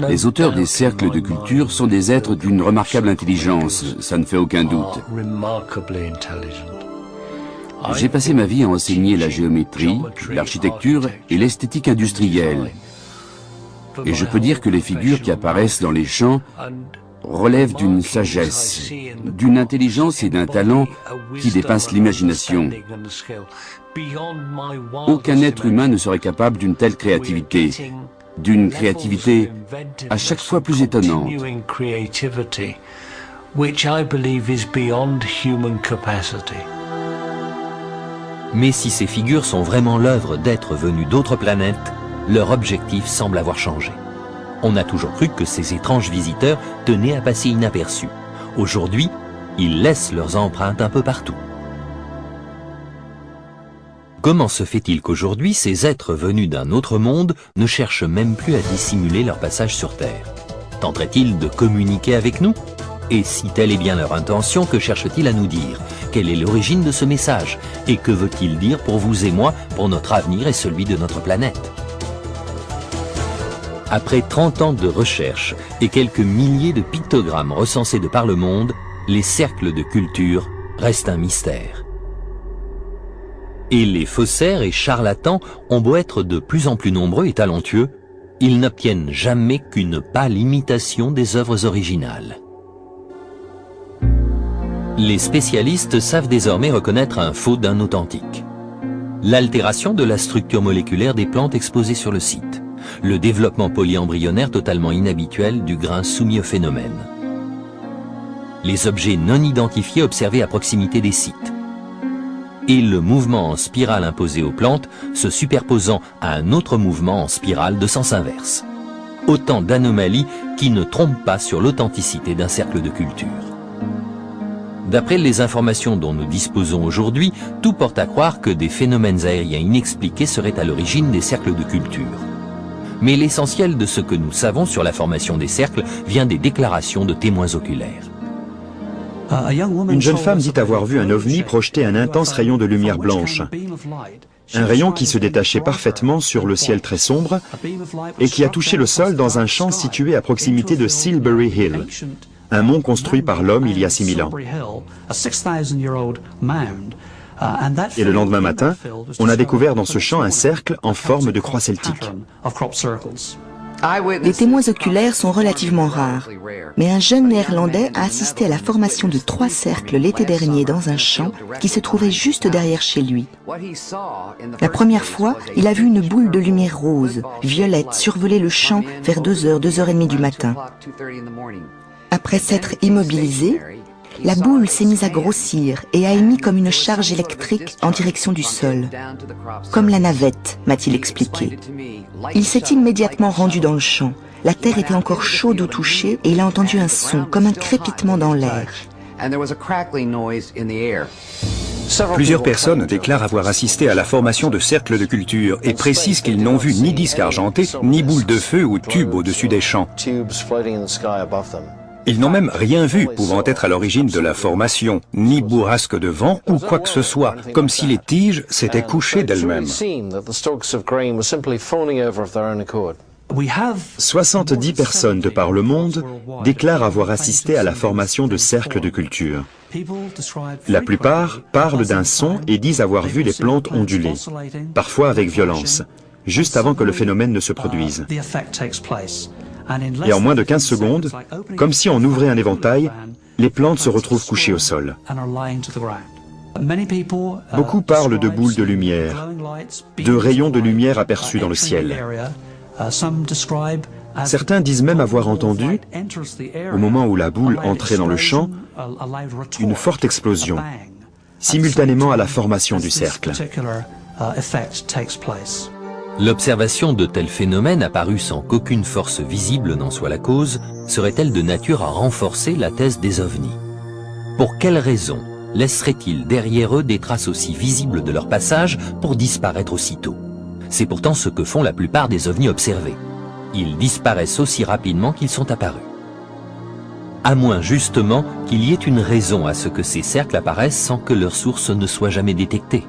Les auteurs des cercles de culture sont des êtres d'une remarquable intelligence, ça ne fait aucun doute. J'ai passé ma vie à enseigner la géométrie, l'architecture et l'esthétique industrielle. Et je peux dire que les figures qui apparaissent dans les champs relèvent d'une sagesse, d'une intelligence et d'un talent qui dépassent l'imagination. Aucun être humain ne serait capable d'une telle créativité, d'une créativité à chaque fois plus étonnante. Mais si ces figures sont vraiment l'œuvre d'êtres venus d'autres planètes, leur objectif semble avoir changé. On a toujours cru que ces étranges visiteurs tenaient à passer inaperçus. Aujourd'hui, ils laissent leurs empreintes un peu partout. Comment se fait-il qu'aujourd'hui, ces êtres venus d'un autre monde ne cherchent même plus à dissimuler leur passage sur Terre? Tenteraient-ils de communiquer avec nous? Et si telle est bien leur intention, que cherchent-ils à nous dire? Quelle est l'origine de ce message? Et que veut-il dire pour vous et moi, pour notre avenir et celui de notre planète? Après 30 ans de recherche et quelques milliers de pictogrammes recensés de par le monde, les cercles de culture restent un mystère. Et les faussaires et charlatans ont beau être de plus en plus nombreux et talentueux, ils n'obtiennent jamais qu'une pâle imitation des œuvres originales. Les spécialistes savent désormais reconnaître un faux d'un authentique. L'altération de la structure moléculaire des plantes exposées sur le site. Le développement polyembryonnaire totalement inhabituel du grain soumis au phénomène. Les objets non identifiés observés à proximité des sites. Et le mouvement en spirale imposé aux plantes se superposant à un autre mouvement en spirale de sens inverse. Autant d'anomalies qui ne trompent pas sur l'authenticité d'un cercle de culture. D'après les informations dont nous disposons aujourd'hui, tout porte à croire que des phénomènes aériens inexpliqués seraient à l'origine des cercles de culture. Mais l'essentiel de ce que nous savons sur la formation des cercles vient des déclarations de témoins oculaires. Une jeune femme dit avoir vu un ovni projeter un intense rayon de lumière blanche. Un rayon qui se détachait parfaitement sur le ciel très sombre et qui a touché le sol dans un champ situé à proximité de Silbury Hill, un mont construit par l'homme il y a 6000 ans. Et le lendemain matin, on a découvert dans ce champ un cercle en forme de croix celtique. Les témoins oculaires sont relativement rares, mais un jeune néerlandais a assisté à la formation de 3 cercles l'été dernier dans un champ qui se trouvait juste derrière chez lui. La première fois, il a vu une boule de lumière rose, violette, survoler le champ vers 2h, 2h30 du matin. Après s'être immobilisé, la boule s'est mise à grossir et a émis comme une charge électrique en direction du sol. Comme la navette, m'a-t-il expliqué. Il s'est immédiatement rendu dans le champ. La terre était encore chaude au toucher et il a entendu un son, comme un crépitement dans l'air. Plusieurs personnes déclarent avoir assisté à la formation de cercles de culture et précisent qu'ils n'ont vu ni disque argenté, ni boule de feu ou tube au-dessus des champs. Ils n'ont même rien vu pouvant être à l'origine de la formation, ni bourrasque de vent ou quoi que ce soit, comme si les tiges s'étaient couchées d'elles-mêmes. 70 personnes de par le monde déclarent avoir assisté à la formation de cercles de culture. La plupart parlent d'un son et disent avoir vu les plantes onduler, parfois avec violence, juste avant que le phénomène ne se produise. Et en moins de 15 secondes, comme si on ouvrait un éventail, les plantes se retrouvent couchées au sol. Beaucoup parlent de boules de lumière, de rayons de lumière aperçus dans le ciel. Certains disent même avoir entendu, au moment où la boule entrait dans le champ, une forte explosion, simultanément à la formation du cercle. L'observation de tels phénomènes apparus sans qu'aucune force visible n'en soit la cause, serait-elle de nature à renforcer la thèse des ovnis? Pour quelles raisons laisseraient-ils derrière eux des traces aussi visibles de leur passage pour disparaître aussitôt? C'est pourtant ce que font la plupart des ovnis observés. Ils disparaissent aussi rapidement qu'ils sont apparus. À moins justement qu'il y ait une raison à ce que ces cercles apparaissent sans que leur source ne soit jamais détectée.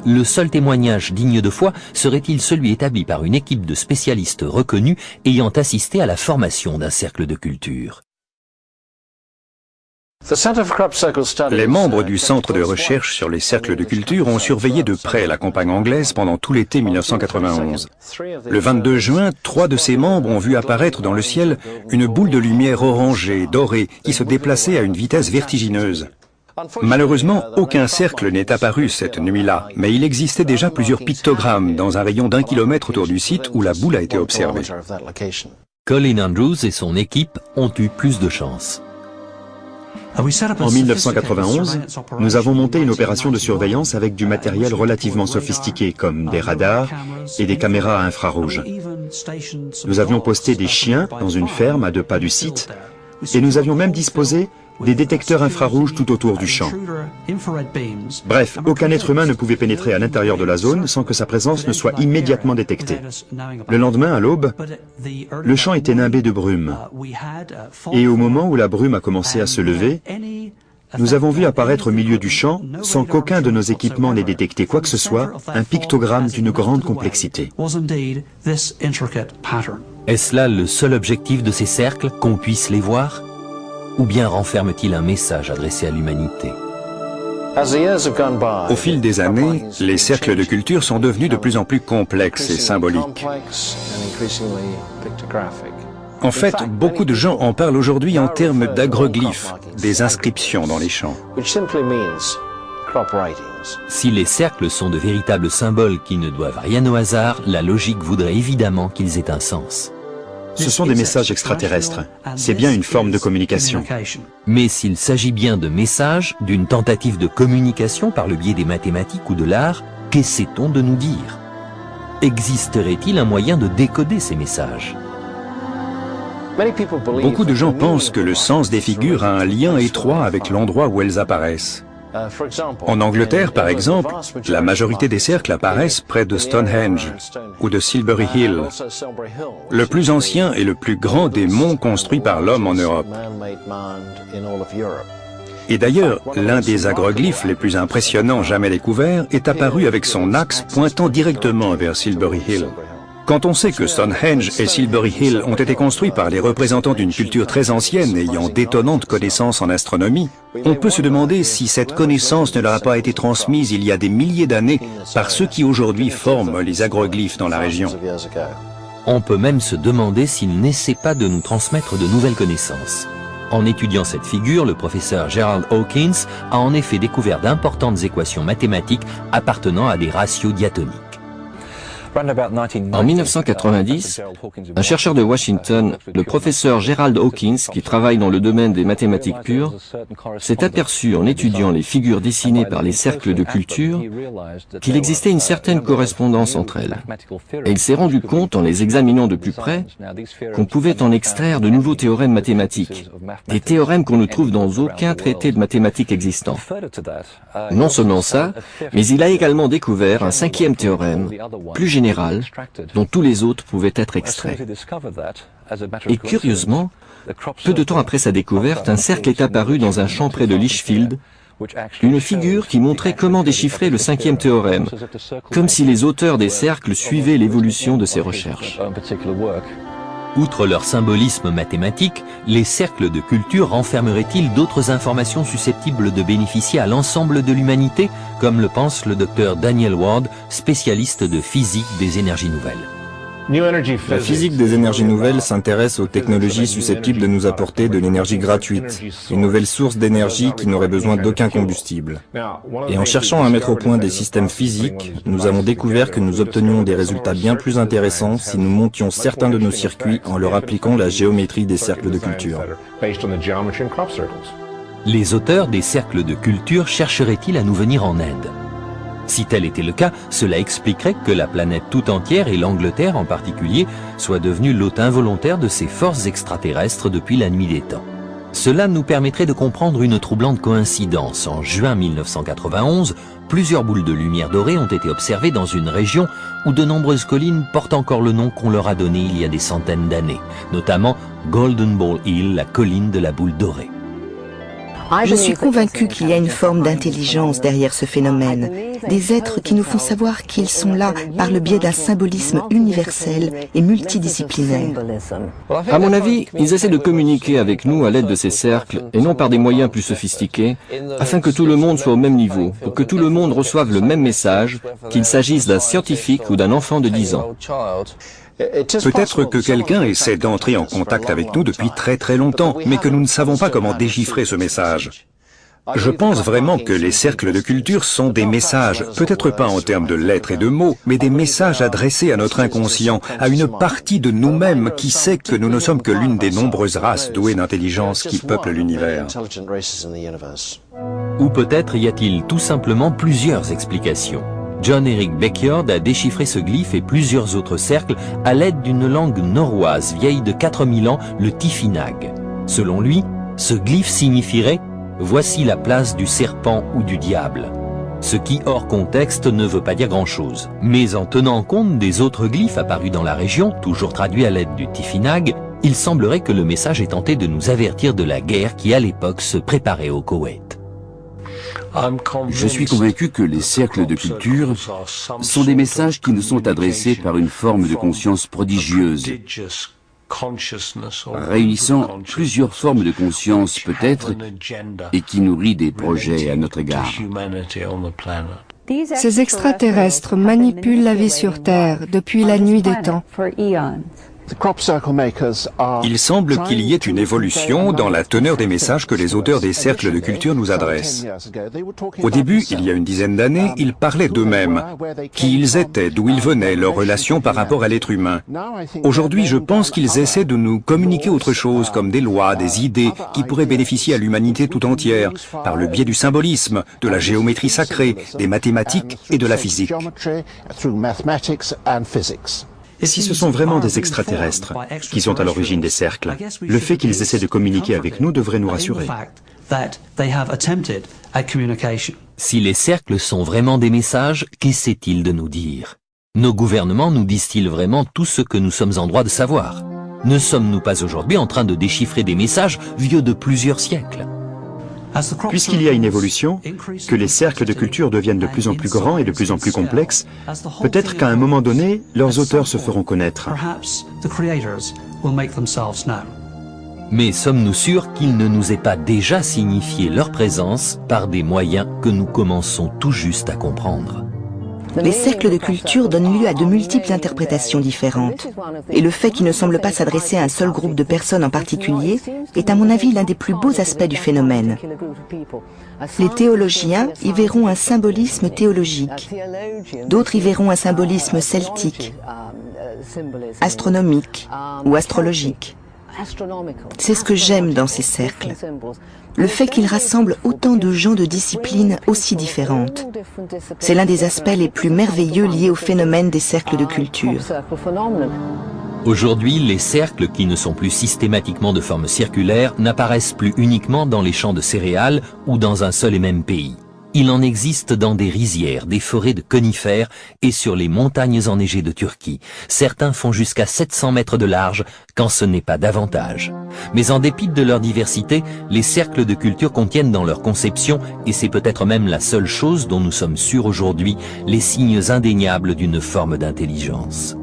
le seul témoignage digne de foi serait-il celui établi par une équipe de spécialistes reconnus ayant assisté à la formation d'un cercle de culture. Les membres du Centre de recherche sur les cercles de culture ont surveillé de près la campagne anglaise pendant tout l'été 1991. Le 22 juin, 3 de ses membres ont vu apparaître dans le ciel une boule de lumière orangée, dorée, qui se déplaçait à une vitesse vertigineuse. Malheureusement, aucun cercle n'est apparu cette nuit-là, mais il existait déjà plusieurs pictogrammes dans un rayon d'1 kilomètre autour du site où la boule a été observée. Colin Andrews et son équipe ont eu plus de chance. En 1991, nous avons monté une opération de surveillance avec du matériel relativement sophistiqué, comme des radars et des caméras à infrarouge. Nous avions posté des chiens dans une ferme à 2 pas du site, et nous avions même disposé des détecteurs infrarouges tout autour du champ. Bref, aucun être humain ne pouvait pénétrer à l'intérieur de la zone sans que sa présence ne soit immédiatement détectée. Le lendemain, à l'aube, le champ était nimbé de brume. Et au moment où la brume a commencé à se lever, nous avons vu apparaître au milieu du champ, sans qu'aucun de nos équipements n'ait détecté quoi que ce soit, un pictogramme d'une grande complexité. Est-ce là le seul objectif de ces cercles, qu'on puisse les voir? Ou bien renferme-t-il un message adressé à l'humanité? Au fil des années, les cercles de culture sont devenus de plus en plus complexes et symboliques. En fait, beaucoup de gens en parlent aujourd'hui en termes d'agroglyphes, des inscriptions dans les champs. Si les cercles sont de véritables symboles qui ne doivent rien au hasard, la logique voudrait évidemment qu'ils aient un sens. Ce sont des messages extraterrestres. C'est bien une forme de communication. Mais s'il s'agit bien de messages, d'une tentative de communication par le biais des mathématiques ou de l'art, qu'essaie-t-on de nous dire? Existerait-il un moyen de décoder ces messages? Beaucoup de gens pensent que le sens des figures a un lien étroit avec l'endroit où elles apparaissent. En Angleterre, par exemple, la majorité des cercles apparaissent près de Stonehenge ou de Silbury Hill, le plus ancien et le plus grand des monts construits par l'homme en Europe. Et d'ailleurs, l'un des agroglyphes les plus impressionnants jamais découverts est apparu avec son axe pointant directement vers Silbury Hill. Quand on sait que Stonehenge et Silbury Hill ont été construits par les représentants d'une culture très ancienne ayant d'étonnantes connaissances en astronomie, on peut se demander si cette connaissance ne leur a pas été transmise il y a des milliers d'années par ceux qui aujourd'hui forment les agroglyphes dans la région. On peut même se demander s'ils n'essaient pas de nous transmettre de nouvelles connaissances. En étudiant cette figure, le professeur Gerald Hawkins a en effet découvert d'importantes équations mathématiques appartenant à des ratios diatoniques. En 1990, un chercheur de Washington, le professeur Gerald Hawkins, qui travaille dans le domaine des mathématiques pures, s'est aperçu en étudiant les figures dessinées par les cercles de culture qu'il existait une certaine correspondance entre elles. Et il s'est rendu compte, en les examinant de plus près, qu'on pouvait en extraire de nouveaux théorèmes mathématiques, des théorèmes qu'on ne trouve dans aucun traité de mathématiques existant. Non seulement ça, mais il a également découvert un 5e théorème, plus général, dont tous les autres pouvaient être extraits. Et curieusement, peu de temps après sa découverte, un cercle est apparu dans un champ près de Lichfield, une figure qui montrait comment déchiffrer le 5e théorème, comme si les auteurs des cercles suivaient l'évolution de ces recherches. Outre leur symbolisme mathématique, les cercles de culture renfermeraient-ils d'autres informations susceptibles de bénéficier à l'ensemble de l'humanité, comme le pense le docteur Daniel Ward, spécialiste de physique des énergies nouvelles? La physique des énergies nouvelles s'intéresse aux technologies susceptibles de nous apporter de l'énergie gratuite, une nouvelle source d'énergie qui n'aurait besoin d'aucun combustible. Et en cherchant à mettre au point des systèmes physiques, nous avons découvert que nous obtenions des résultats bien plus intéressants si nous montions certains de nos circuits en leur appliquant la géométrie des cercles de culture. Les auteurs des cercles de culture chercheraient-ils à nous venir en aide? Si tel était le cas, cela expliquerait que la planète tout entière, et l'Angleterre en particulier, soit devenue l'hôte involontaire de ces forces extraterrestres depuis la nuit des temps. Cela nous permettrait de comprendre une troublante coïncidence. En juin 1991, plusieurs boules de lumière dorée ont été observées dans une région où de nombreuses collines portent encore le nom qu'on leur a donné il y a des centaines d'années, notamment Golden Ball Hill, la colline de la boule dorée. Je suis convaincue qu'il y a une forme d'intelligence derrière ce phénomène, des êtres qui nous font savoir qu'ils sont là par le biais d'un symbolisme universel et multidisciplinaire. À mon avis, ils essaient de communiquer avec nous à l'aide de ces cercles, et non par des moyens plus sophistiqués, afin que tout le monde soit au même niveau, pour que tout le monde reçoive le même message, qu'il s'agisse d'un scientifique ou d'un enfant de 10 ans. Peut-être que quelqu'un essaie d'entrer en contact avec nous depuis très très longtemps, mais que nous ne savons pas comment déchiffrer ce message. Je pense vraiment que les cercles de culture sont des messages, peut-être pas en termes de lettres et de mots, mais des messages adressés à notre inconscient, à une partie de nous-mêmes qui sait que nous ne sommes que l'une des nombreuses races douées d'intelligence qui peuplent l'univers. Ou peut-être y a-t-il tout simplement plusieurs explications. John Eric Beckjord a déchiffré ce glyphe et plusieurs autres cercles à l'aide d'une langue norroise vieille de 4000 ans, le Tifinagh. Selon lui, ce glyphe signifierait « Voici la place du serpent ou du diable ». Ce qui, hors contexte, ne veut pas dire grand-chose. Mais en tenant compte des autres glyphes apparus dans la région, toujours traduits à l'aide du Tifinagh, il semblerait que le message ait tenté de nous avertir de la guerre qui, à l'époque, se préparait au Koweït. Je suis convaincu que les cercles de culture sont des messages qui nous sont adressés par une forme de conscience prodigieuse, réunissant plusieurs formes de conscience peut-être, et qui nourrit des projets à notre égard. Ces extraterrestres manipulent la vie sur Terre depuis la nuit des temps. Il semble qu'il y ait une évolution dans la teneur des messages que les auteurs des cercles de culture nous adressent. Au début, il y a une dizaine d'années, ils parlaient d'eux-mêmes, qui ils étaient, d'où ils venaient, leurs relations par rapport à l'être humain. Aujourd'hui, je pense qu'ils essaient de nous communiquer autre chose, comme des lois, des idées, qui pourraient bénéficier à l'humanité tout entière, par le biais du symbolisme, de la géométrie sacrée, des mathématiques et de la physique. Et si ce sont vraiment des extraterrestres qui sont à l'origine des cercles, le fait qu'ils essaient de communiquer avec nous devrait nous rassurer. Si les cercles sont vraiment des messages, qu'essaient-ils de nous dire? Nos gouvernements nous disent-ils vraiment tout ce que nous sommes en droit de savoir? Ne sommes-nous pas aujourd'hui en train de déchiffrer des messages vieux de plusieurs siècles? Puisqu'il y a une évolution, que les cercles de culture deviennent de plus en plus grands et de plus en plus complexes, peut-être qu'à un moment donné, leurs auteurs se feront connaître. Mais sommes-nous sûrs qu'ils ne nous aient pas déjà signifié leur présence par des moyens que nous commençons tout juste à comprendre? Les cercles de culture donnent lieu à de multiples interprétations différentes. Et le fait qu'ils ne semblent pas s'adresser à un seul groupe de personnes en particulier est à mon avis l'un des plus beaux aspects du phénomène. Les théologiens y verront un symbolisme théologique. D'autres y verront un symbolisme celtique, astronomique ou astrologique. C'est ce que j'aime dans ces cercles. Le fait qu'ils rassemblent autant de gens de disciplines aussi différentes. C'est l'un des aspects les plus merveilleux liés au phénomène des cercles de culture. Aujourd'hui, les cercles qui ne sont plus systématiquement de forme circulaire n'apparaissent plus uniquement dans les champs de céréales ou dans un seul et même pays. Il en existe dans des rizières, des forêts de conifères et sur les montagnes enneigées de Turquie. Certains font jusqu'à 700 mètres de large, quand ce n'est pas davantage. Mais en dépit de leur diversité, les cercles de culture contiennent dans leur conception, et c'est peut-être même la seule chose dont nous sommes sûrs aujourd'hui, les signes indéniables d'une forme d'intelligence.